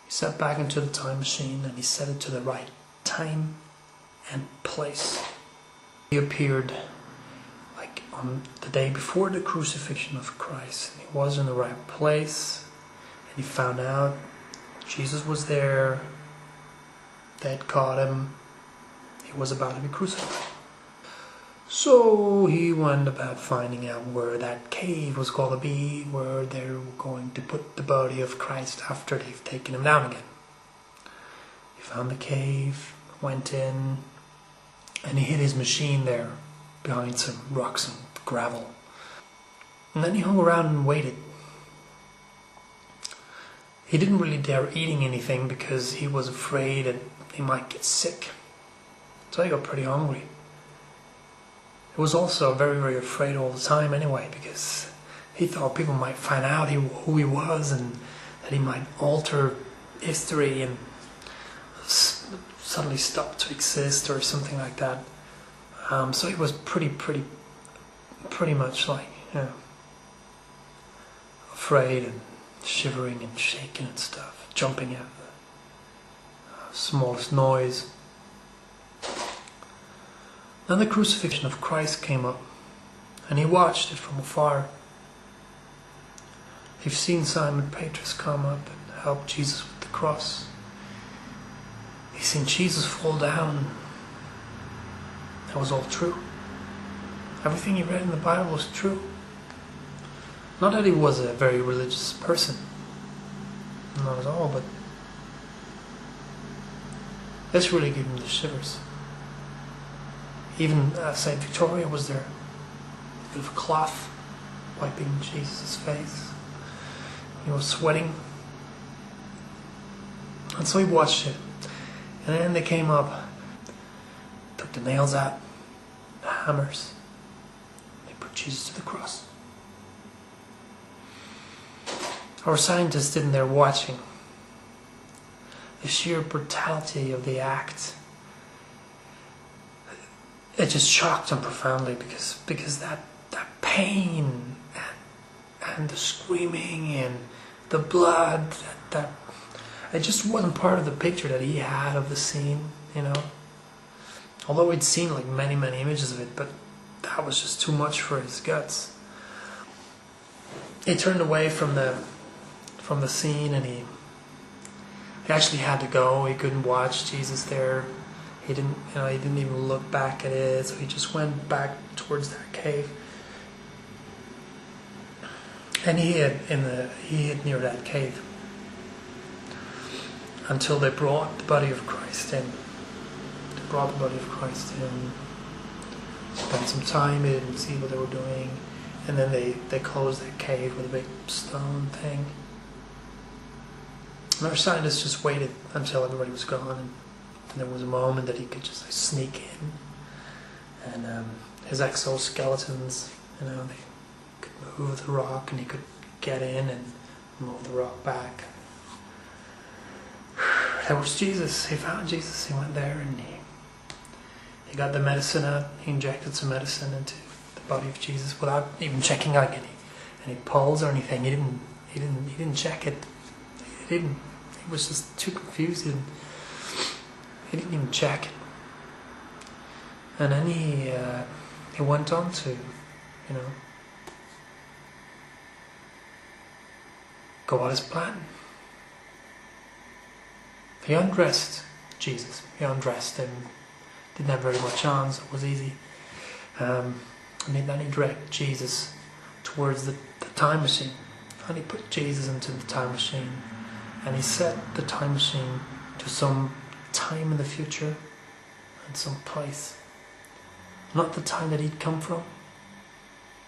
He sat back into the time machine and he set it to the right time and place. He appeared like on the day before the crucifixion of Christ. And he was in the right place, and he found out Jesus was there. They had caught him. He was about to be crucified. So he went about finding out where that cave was going to be, where they were going to put the body of Christ after they've taken him down again. He found the cave, went in, and he hid his machine there behind some rocks and gravel. And then he hung around and waited. He didn't really dare eating anything because he was afraid that he might get sick. So he got pretty hungry. He was also very, very afraid all the time anyway, because he thought people might find out who he was and that he might alter history and suddenly stop to exist or something like that. So he was pretty much like, afraid and shivering and shaking and stuff, jumping at the smallest noise. Then the crucifixion of Christ came up, and he watched it from afar. You've seen Simon Petrus come up and help Jesus with the cross. He's seen Jesus fall down. That was all true. Everything he read in the Bible was true. Not that he was a very religious person. Not at all, but this really gave him the shivers. Even Saint Victoria was there, a bit of a cloth wiping Jesus' face. He was sweating. And so he watched it. And then they came up, took the nails out, the hammers. They put Jesus to the cross. Our scientists in there watching the sheer brutality of the act. It just shocked them profoundly because that pain and the screaming and the blood that it just wasn't part of the picture that he had of the scene, Although he'd seen like many images of it, but that was just too much for his guts. He turned away from the scene and he actually had to go. He couldn't watch Jesus there. He didn't even look back at it, so he just went back towards that cave. And he hid near that cave until they brought the body of Christ in. They brought the body of Christ in. Spent some time, he didn't see what they were doing, and then they closed that cave with a big stone thing. And our scientists just waited until everybody was gone, and there was a moment that he could just sneak in, and his exoskeletons, they could move the rock, and he could get in and move the rock back. That was Jesus. He found Jesus. He went there and he got the medicine out. He injected some medicine into the body of Jesus without even checking out any pulse or anything. He didn't check it. He was just too confused. He didn't even check it. And then he went on to, go on his plan. He undressed Jesus. He undressed him. Didn't have very much on, so it was easy. And then he directed Jesus towards the time machine. And he put Jesus into the time machine. And he set the time machine to some time in the future and some place. Not the time that he'd come from.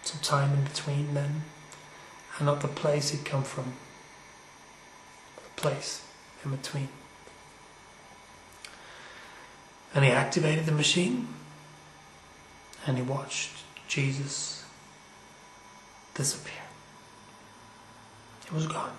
Some time in between then. And not the place he'd come from. The place in between. And he activated the machine. And he watched Jesus disappear. He was gone.